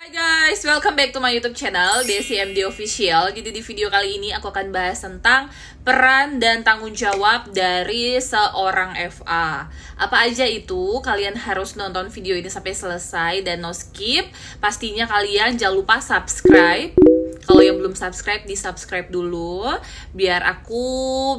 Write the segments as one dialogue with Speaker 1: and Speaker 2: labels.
Speaker 1: Hai guys, welcome back to my YouTube channel Desi MD Official. Jadi di video kali ini aku akan bahas tentang peran dan tanggung jawab dari seorang FA. Apa aja itu? Kalian harus nonton video ini sampai selesai dan no skip. Pastinya kalian jangan lupa subscribe. Kalau yang belum subscribe, di-subscribe dulu biar aku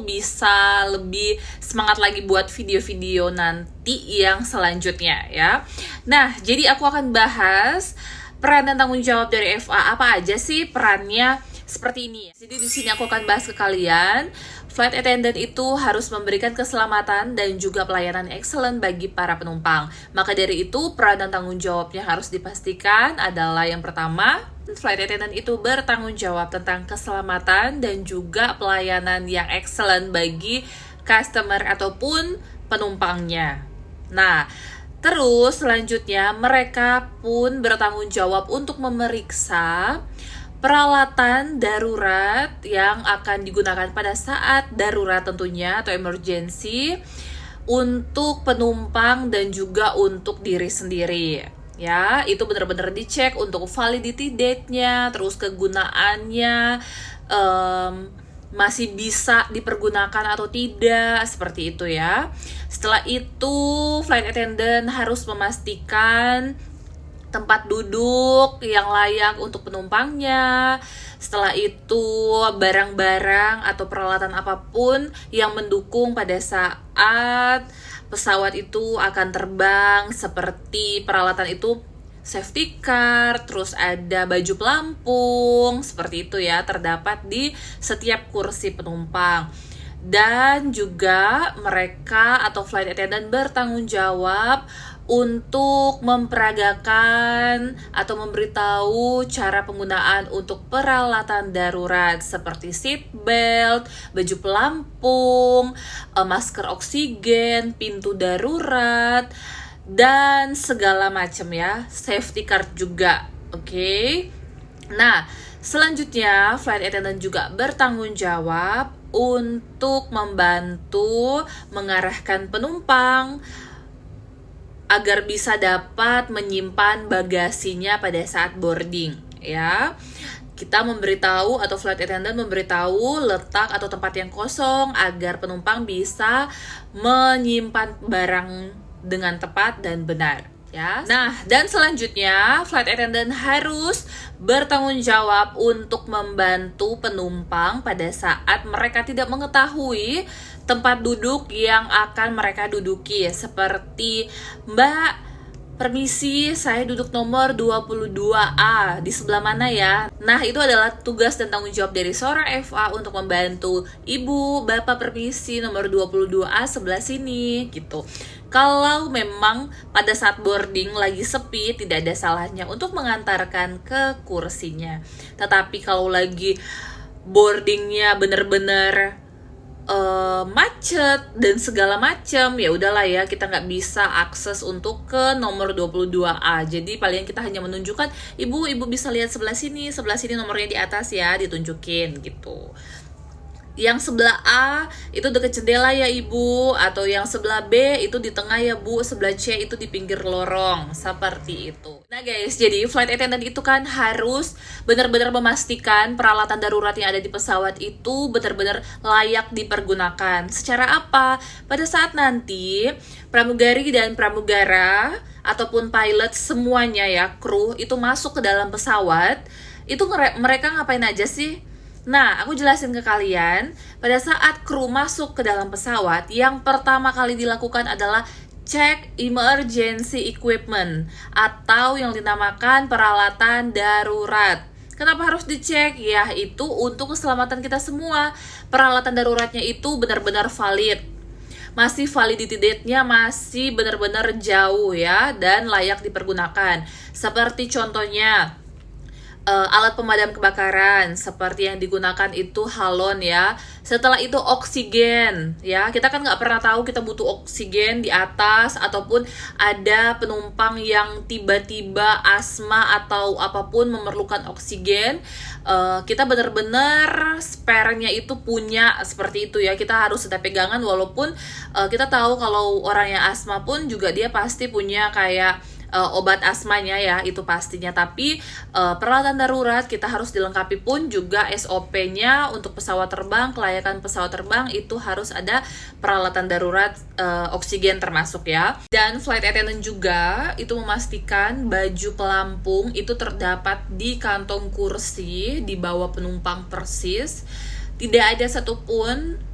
Speaker 1: bisa lebih semangat lagi buat video-video nanti yang selanjutnya ya. Nah, jadi aku akan bahas peran dan tanggung jawab dari FA. Apa aja sih perannya? Seperti ini. Jadi di sini aku akan bahas ke kalian, flight attendant itu harus memberikan keselamatan dan juga pelayanan excellent bagi para penumpang. Maka dari itu, peran dan tanggung jawabnya harus dipastikan adalah yang pertama, flight attendant itu bertanggung jawab tentang keselamatan dan juga pelayanan yang excellent bagi customer ataupun penumpangnya. Nah, terus selanjutnya mereka pun bertanggung jawab untuk memeriksa peralatan darurat yang akan digunakan pada saat darurat tentunya atau emergency untuk penumpang dan juga untuk diri sendiri. Ya, itu benar-benar dicek untuk validity date-nya, terus kegunaannya, masih bisa dipergunakan atau tidak, seperti itu ya. Setelah itu, flight attendant harus memastikan tempat duduk yang layak untuk penumpangnya. Setelah itu, barang-barang atau peralatan apapun yang mendukung pada saat pesawat itu akan terbang, seperti peralatan itu safety car, terus ada baju pelampung, seperti itu ya, terdapat di setiap kursi penumpang. Dan juga mereka atau flight attendant bertanggung jawab untuk memperagakan atau memberitahu cara penggunaan untuk peralatan darurat seperti seat belt, baju pelampung, masker oksigen, pintu darurat, dan segala macam ya, safety card juga, oke? Nah, selanjutnya flight attendant juga bertanggung jawab untuk membantu mengarahkan penumpang agar bisa dapat menyimpan bagasinya pada saat boarding ya. Kita memberitahu atau flight attendant memberitahu letak atau tempat yang kosong agar penumpang bisa menyimpan barang dengan tepat dan benar ya. Nah, dan selanjutnya flight attendant harus bertanggung jawab untuk membantu penumpang pada saat mereka tidak mengetahui tempat duduk yang akan mereka duduki, seperti Mbak, permisi, saya duduk nomor 22A, di sebelah mana ya? Nah, itu adalah tugas dan tanggung jawab dari seorang FA untuk membantu Ibu, Bapak permisi, nomor 22A sebelah sini, gitu. Kalau memang pada saat boarding lagi sepi, tidak ada salahnya untuk mengantarkan ke kursinya. Tetapi kalau lagi boardingnya bener-bener macet dan segala macam, ya udahlah ya, kita nggak bisa akses untuk ke nomor 22A. Jadi paling kita hanya menunjukkan, ibu bisa lihat sebelah sini nomornya di atas ya, ditunjukin gitu. Yang sebelah A itu deket jendela ya ibu, atau yang sebelah B itu di tengah ya bu, sebelah C itu di pinggir lorong, seperti itu. Nah guys, jadi flight attendant itu kan harus benar-benar memastikan peralatan darurat yang ada di pesawat itu benar-benar layak dipergunakan. Secara apa? Pada saat nanti pramugari dan pramugara ataupun pilot semuanya ya, kru itu masuk ke dalam pesawat, itu mereka ngapain aja sih? Nah, aku jelasin ke kalian, pada saat kru masuk ke dalam pesawat, yang pertama kali dilakukan adalah cek emergency equipment atau yang dinamakan peralatan darurat. Kenapa harus dicek? Ya, itu untuk keselamatan kita semua. Peralatan daruratnya itu benar-benar valid. Masih validity date-nya masih benar-benar jauh ya, dan layak dipergunakan. Seperti contohnya, alat pemadam kebakaran seperti yang digunakan itu halon ya. Setelah itu oksigen ya, kita kan nggak pernah tahu kita butuh oksigen di atas, ataupun ada penumpang yang tiba-tiba asma atau apapun memerlukan oksigen. Kita benar-benar spare-nya itu punya, seperti itu ya. Kita harus ada pegangan, walaupun kita tahu kalau orang yang asma pun juga dia pasti punya kayak obat asmanya ya, itu pastinya. Tapi peralatan darurat kita harus dilengkapi pun juga SOP-nya untuk pesawat terbang, kelayakan pesawat terbang itu harus ada peralatan darurat oksigen termasuk ya. Dan flight attendant juga itu memastikan baju pelampung itu terdapat di kantong kursi di bawah penumpang persis. Tidak ada satupun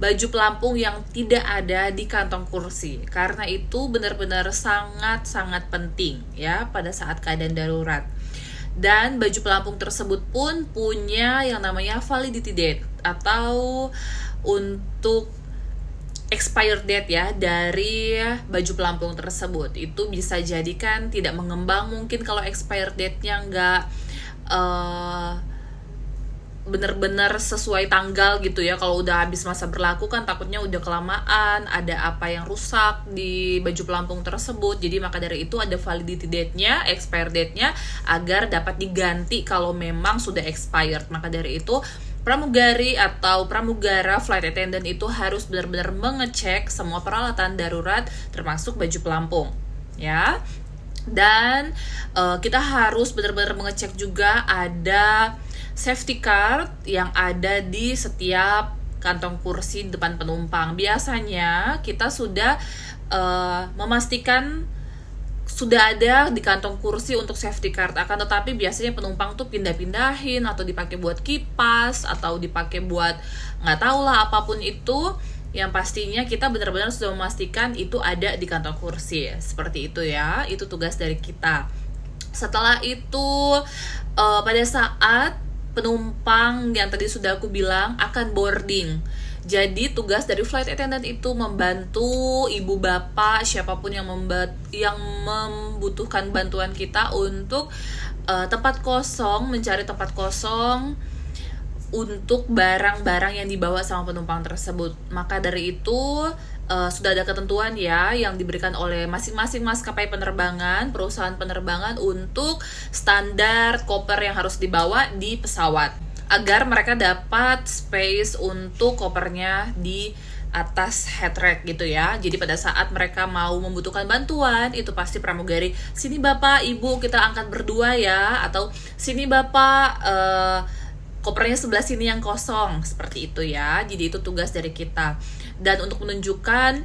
Speaker 1: baju pelampung yang tidak ada di kantong kursi, karena itu benar-benar sangat-sangat penting ya pada saat keadaan darurat. Dan baju pelampung tersebut pun punya yang namanya validity date atau untuk expired date ya dari baju pelampung tersebut. Itu bisa jadikan tidak mengembang mungkin kalau expired date-nya nggak bener-bener sesuai tanggal gitu ya. Kalau udah habis masa berlaku kan takutnya udah kelamaan, ada apa yang rusak di baju pelampung tersebut. Jadi maka dari itu ada validity date-nya, expire date-nya agar dapat diganti kalau memang sudah expired. Maka dari itu pramugari atau pramugara flight attendant itu harus benar-benar mengecek semua peralatan darurat termasuk baju pelampung ya. Dan kita harus benar-benar mengecek juga ada safety card yang ada di setiap kantong kursi depan penumpang. Biasanya kita sudah memastikan sudah ada di kantong kursi untuk safety card, akan tetapi biasanya penumpang tuh pindah-pindahin atau dipakai buat kipas atau dipakai buat nggak tahu lah apapun itu. Yang pastinya kita benar-benar sudah memastikan itu ada di kantong kursi. Seperti itu ya, itu tugas dari kita. Setelah itu pada saat penumpang yang tadi sudah aku bilang akan boarding, jadi tugas dari flight attendant itu membantu ibu bapak siapapun yang membutuhkan bantuan kita untuk tempat kosong, mencari tempat kosong untuk barang-barang yang dibawa sama penumpang tersebut. Maka dari itu sudah ada ketentuan ya yang diberikan oleh masing-masing maskapai penerbangan, perusahaan penerbangan untuk standar koper yang harus dibawa di pesawat agar mereka dapat space untuk kopernya di atas head rack gitu ya. Jadi pada saat mereka mau membutuhkan bantuan itu pasti pramugari, sini bapak ibu kita angkat berdua ya, atau sini bapak kopernya sebelah sini yang kosong, seperti itu ya. Jadi itu tugas dari kita. Dan untuk menunjukkan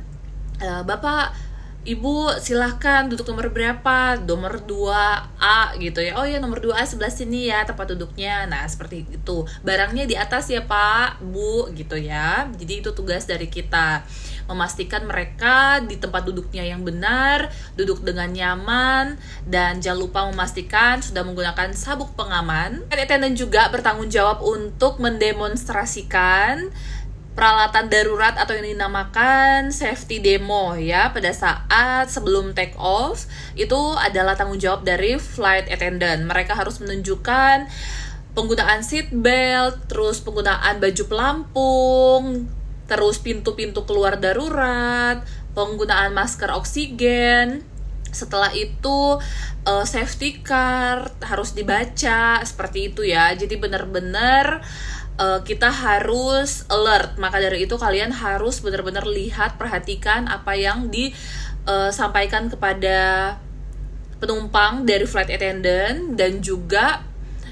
Speaker 1: bapak ibu silahkan duduk nomor berapa, nomor 2A gitu ya. Oh ya nomor 2A sebelah sini ya tempat duduknya. Nah seperti itu, barangnya di atas ya pak bu gitu ya. Jadi itu tugas dari kita, memastikan mereka di tempat duduknya yang benar, duduk dengan nyaman, dan jangan lupa memastikan sudah menggunakan sabuk pengaman. Flight attendant juga bertanggung jawab untuk mendemonstrasikan peralatan darurat atau yang dinamakan safety demo ya pada saat sebelum take off. Itu adalah tanggung jawab dari flight attendant. Mereka harus menunjukkan penggunaan seat belt, terus penggunaan baju pelampung, terus pintu-pintu keluar darurat, penggunaan masker oksigen. Setelah itu safety card harus dibaca, seperti itu ya. Jadi benar-benar kita harus alert. Maka dari itu kalian harus benar-benar lihat, perhatikan apa yang disampaikan kepada penumpang dari flight attendant. Dan juga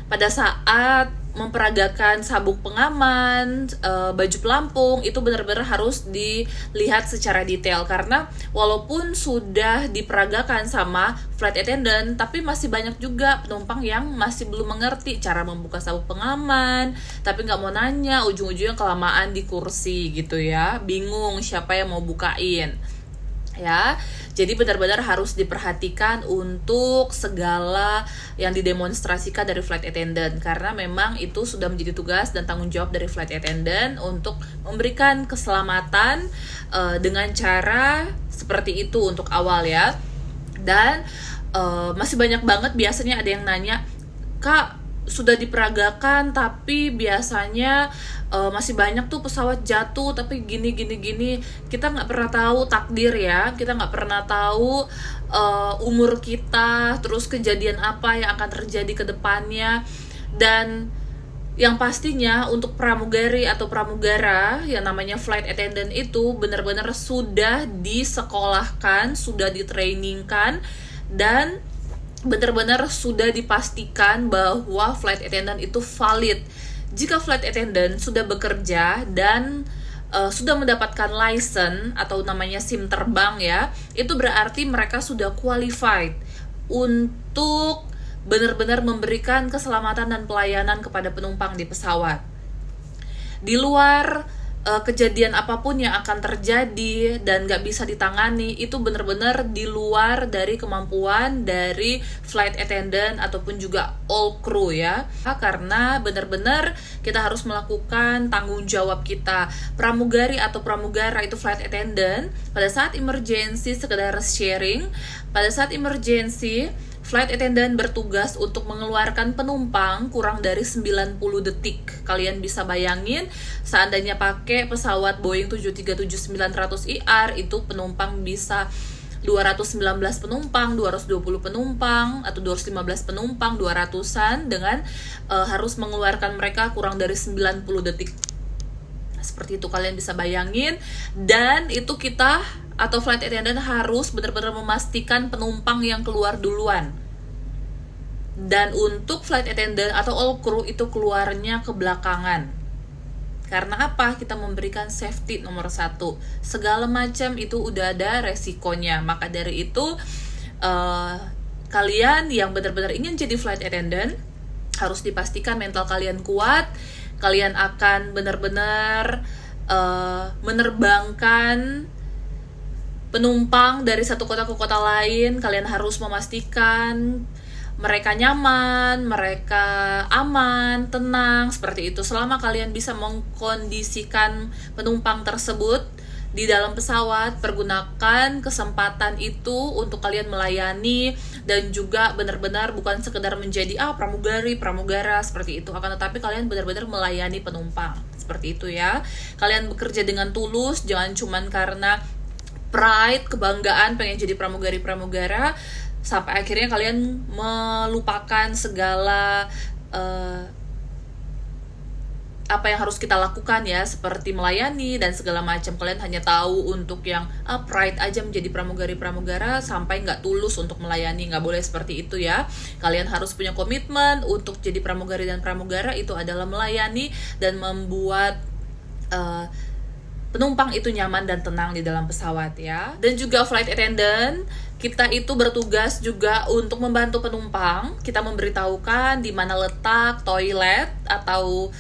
Speaker 1: pada saat memperagakan sabuk pengaman, baju pelampung, itu benar-benar harus dilihat secara detail. Karena walaupun sudah diperagakan sama flight attendant, tapi masih banyak juga penumpang yang masih belum mengerti cara membuka sabuk pengaman, tapi nggak mau nanya, ujung-ujungnya kelamaan di kursi gitu ya, bingung siapa yang mau bukain ya. Jadi benar-benar harus diperhatikan untuk segala yang didemonstrasikan dari flight attendant, karena memang itu sudah menjadi tugas dan tanggung jawab dari flight attendant untuk memberikan keselamatan dengan cara seperti itu untuk awal ya. Dan masih banyak banget biasanya ada yang nanya, Kak sudah diperagakan tapi biasanya masih banyak tuh pesawat jatuh, tapi gini. Kita nggak pernah tahu takdir ya, kita nggak pernah tahu umur kita, terus kejadian apa yang akan terjadi ke depannya. Dan yang pastinya untuk pramugari atau pramugara yang namanya flight attendant itu benar-benar sudah disekolahkan, sudah ditrainingkan dan benar-benar sudah dipastikan bahwa flight attendant itu valid. Jika flight attendant sudah bekerja dan sudah mendapatkan license atau namanya SIM terbang ya, itu berarti mereka sudah qualified untuk benar-benar memberikan keselamatan dan pelayanan kepada penumpang di pesawat. Di luar kejadian apapun yang akan terjadi dan gak bisa ditangani, itu benar-benar di luar dari kemampuan dari flight attendant ataupun juga all crew ya, karena benar-benar kita harus melakukan tanggung jawab kita. Pramugari atau pramugara itu flight attendant pada saat emergency sekedar sharing, pada saat emergency flight attendant bertugas untuk mengeluarkan penumpang kurang dari 90 detik. Kalian bisa bayangin, seandainya pakai pesawat Boeing 737-900ER, itu penumpang bisa 219 penumpang, 220 penumpang, atau 215 penumpang, 200-an, dengan harus mengeluarkan mereka kurang dari 90 detik. Seperti itu kalian bisa bayangin. Dan itu kita atau flight attendant harus benar-benar memastikan penumpang yang keluar duluan. Dan untuk flight attendant atau all crew itu keluarnya ke belakangan. Karena apa? Kita memberikan safety nomor 1. Segala macam itu udah ada resikonya. Maka dari itu kalian yang benar-benar ingin jadi flight attendant harus dipastikan mental kalian kuat. Kalian akan benar-benar menerbangkan penumpang dari satu kota ke kota lain. Kalian harus memastikan mereka nyaman, mereka aman, tenang, seperti itu. Selama kalian bisa mengkondisikan penumpang tersebut di dalam pesawat, pergunakan kesempatan itu untuk kalian melayani dan juga benar-benar bukan sekedar menjadi pramugara seperti itu, akan tetapi kalian benar-benar melayani penumpang. Seperti itu ya. Kalian bekerja dengan tulus, jangan cuman karena pride, kebanggaan pengen jadi pramugara sampai akhirnya kalian melupakan segala apa yang harus kita lakukan ya, seperti melayani dan segala macam. Kalian hanya tahu untuk yang pride aja menjadi pramugara sampai nggak tulus untuk melayani. Nggak boleh seperti itu ya. Kalian harus punya komitmen untuk jadi pramugari dan pramugara itu adalah melayani dan membuat penumpang itu nyaman dan tenang di dalam pesawat ya. Dan juga flight attendant, kita itu bertugas juga untuk membantu penumpang. Kita memberitahukan di mana letak toilet atau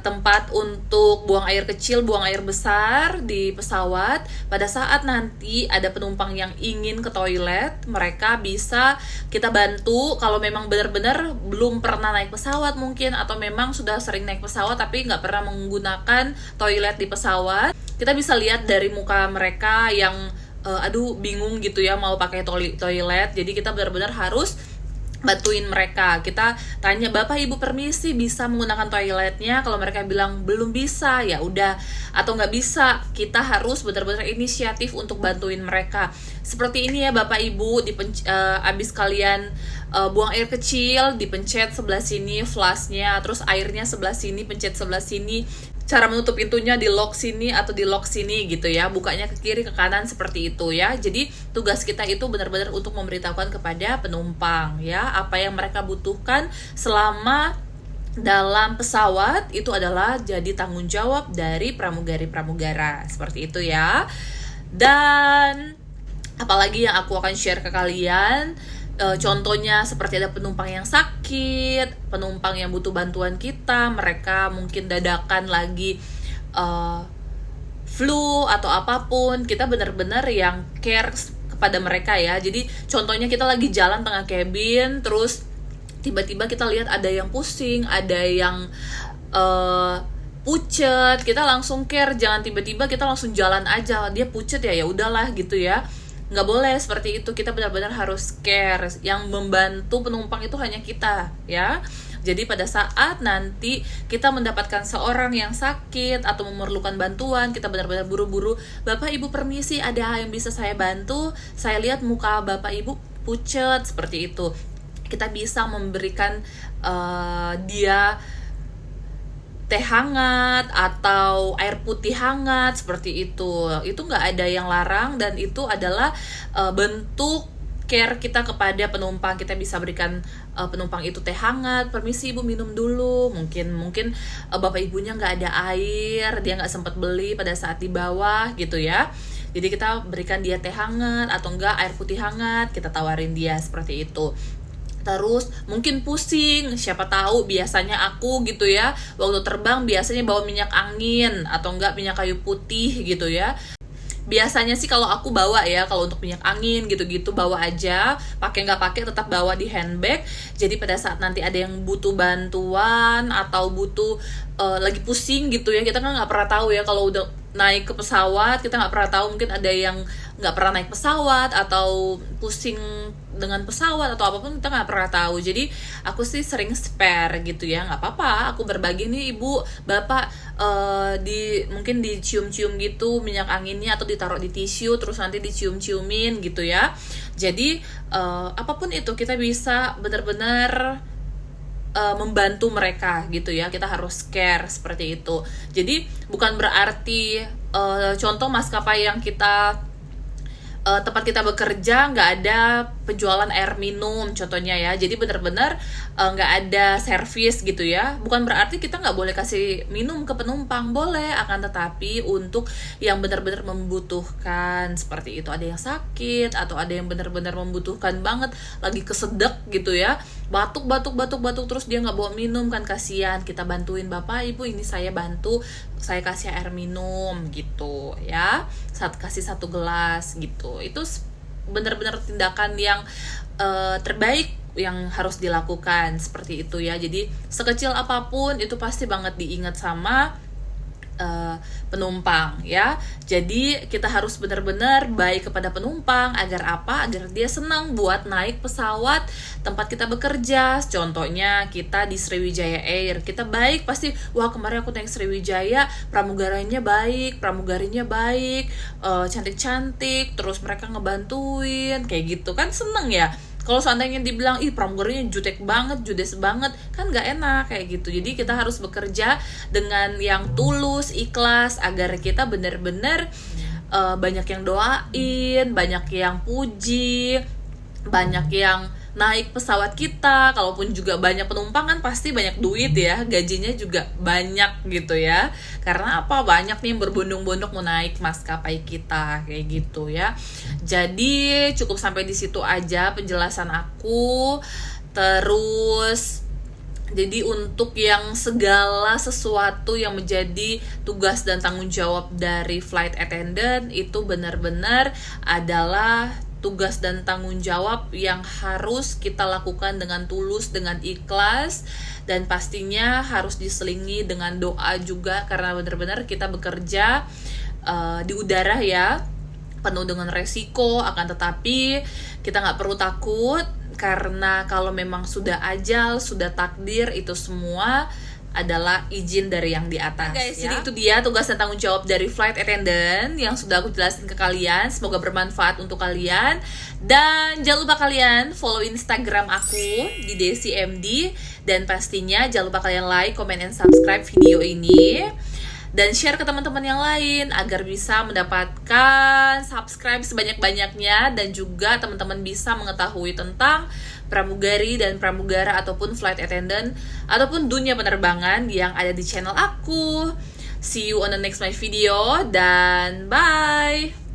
Speaker 1: tempat untuk buang air kecil, buang air besar di pesawat. Pada saat nanti ada penumpang yang ingin ke toilet, mereka bisa kita bantu. Kalau memang benar-benar belum pernah naik pesawat mungkin, atau memang sudah sering naik pesawat tapi nggak pernah menggunakan toilet di pesawat, kita bisa lihat dari muka mereka yang bingung gitu ya mau pakai toilet. Jadi kita benar-benar harus bantuin mereka. Kita tanya, "Bapak Ibu permisi bisa menggunakan toiletnya?" Kalau mereka bilang belum bisa, ya udah, atau nggak bisa, kita harus benar-benar inisiatif untuk bantuin mereka. Seperti ini ya Bapak Ibu, abis kalian buang air kecil, dipencet sebelah sini flashnya, terus airnya sebelah sini, pencet sebelah sini. Cara menutup pintunya di lock sini atau di lock sini gitu ya, bukanya ke kiri ke kanan seperti itu ya. Jadi tugas kita itu benar-benar untuk memberitahukan kepada penumpang ya apa yang mereka butuhkan selama dalam pesawat. Itu adalah jadi tanggung jawab dari pramugari-pramugara seperti itu ya. Dan apalagi yang aku akan share ke kalian, contohnya seperti ada penumpang yang sakit, penumpang yang butuh bantuan kita, mereka mungkin dadakan lagi flu atau apapun, kita benar-benar yang care kepada mereka ya. Jadi contohnya kita lagi jalan tengah cabin, terus tiba-tiba kita lihat ada yang pusing, ada yang pucet, kita langsung care. Jangan tiba-tiba kita langsung jalan aja, dia pucet ya udahlah gitu ya. Nggak boleh seperti itu, kita benar-benar harus care. Yang membantu penumpang itu hanya kita ya. Jadi pada saat nanti kita mendapatkan seorang yang sakit atau memerlukan bantuan, kita benar-benar buru-buru, "Bapak Ibu permisi, ada yang bisa saya bantu? Saya lihat muka Bapak Ibu pucet," seperti itu. Kita bisa memberikan dia teh hangat atau air putih hangat seperti itu nggak ada yang larang, dan itu adalah bentuk care kita kepada penumpang. Kita bisa berikan penumpang itu teh hangat, permisi ibu minum dulu, mungkin bapak ibunya nggak ada air, dia nggak sempat beli pada saat di bawah gitu ya. Jadi kita berikan dia teh hangat atau enggak air putih hangat, kita tawarin dia seperti itu. Terus mungkin pusing, siapa tahu biasanya aku gitu ya, waktu terbang biasanya bawa minyak angin atau enggak minyak kayu putih gitu ya. Biasanya sih kalau aku bawa ya, kalau untuk minyak angin gitu-gitu bawa aja, pakai nggak pakai tetap bawa di handbag. Jadi pada saat nanti ada yang butuh bantuan atau butuh lagi pusing gitu ya, kita kan nggak pernah tahu ya kalau udah naik ke pesawat, kita nggak pernah tahu, mungkin ada yang nggak pernah naik pesawat atau pusing dengan pesawat atau apapun, kita nggak pernah tahu. Jadi aku sih sering spare gitu ya, nggak apa-apa aku berbagi nih ibu bapak, mungkin dicium-cium gitu minyak anginnya atau ditaruh di tisu terus nanti dicium-ciumin gitu ya. Jadi apapun itu kita bisa benar-benar membantu mereka gitu ya, kita harus care seperti itu. Jadi bukan berarti contoh maskapai yang kita tempat kita bekerja nggak ada penjualan air minum contohnya ya, jadi benar-benar nggak ada servis gitu ya. Bukan berarti kita nggak boleh kasih minum ke penumpang, boleh, akan tetapi untuk yang benar-benar membutuhkan seperti itu, ada yang sakit atau ada yang benar-benar membutuhkan banget, lagi kesedek gitu ya, batuk terus dia nggak bawa minum, kan kasihan. Kita bantuin, bapak ibu ini saya bantu, saya kasih air minum gitu ya, kasih 1 gelas gitu. Itu benar-benar tindakan yang terbaik yang harus dilakukan seperti itu ya. Jadi sekecil apapun itu pasti banget diingat sama penumpang ya. Jadi kita harus benar-benar baik kepada penumpang, agar apa? Agar dia senang buat naik pesawat tempat kita bekerja. Contohnya kita di Sriwijaya Air, kita baik pasti, wah kemarin aku naik Sriwijaya, pramugarinya baik, cantik-cantik, terus mereka ngebantuin kayak gitu kan, seneng ya. Kalau seandainya dibilang, ih pramugarinya judes banget, kan nggak enak kayak gitu. Jadi kita harus bekerja dengan yang tulus, ikhlas, agar kita benar-benar banyak yang doain, banyak yang puji, banyak yang naik pesawat kita. Kalaupun juga banyak penumpang kan pasti banyak duit ya, gajinya juga banyak gitu ya. Karena apa? Banyak nih yang berbondong-bondong mau naik maskapai kita kayak gitu ya. Jadi cukup sampai di situ aja penjelasan aku. Terus jadi untuk yang segala sesuatu yang menjadi tugas dan tanggung jawab dari flight attendant itu benar-benar adalah tugas dan tanggung jawab yang harus kita lakukan dengan tulus, dengan ikhlas, dan pastinya harus diselingi dengan doa juga, karena benar-benar kita bekerja di udara ya, penuh dengan resiko. Akan tetapi kita nggak perlu takut, karena kalau memang sudah ajal, sudah takdir, itu semua adalah izin dari yang di atas. Guys, ya. Jadi itu dia tugas dan tanggung jawab dari flight attendant yang sudah aku jelasin ke kalian. Semoga bermanfaat untuk kalian. Dan jangan lupa kalian follow Instagram aku di DesiMD, dan pastinya jangan lupa kalian like, comment, and subscribe video ini. Dan share ke teman-teman yang lain agar bisa mendapatkan subscribe sebanyak-banyaknya, dan juga teman-teman bisa mengetahui tentang pramugari dan pramugara ataupun flight attendant ataupun dunia penerbangan yang ada di channel aku. See you on the next my video, dan bye.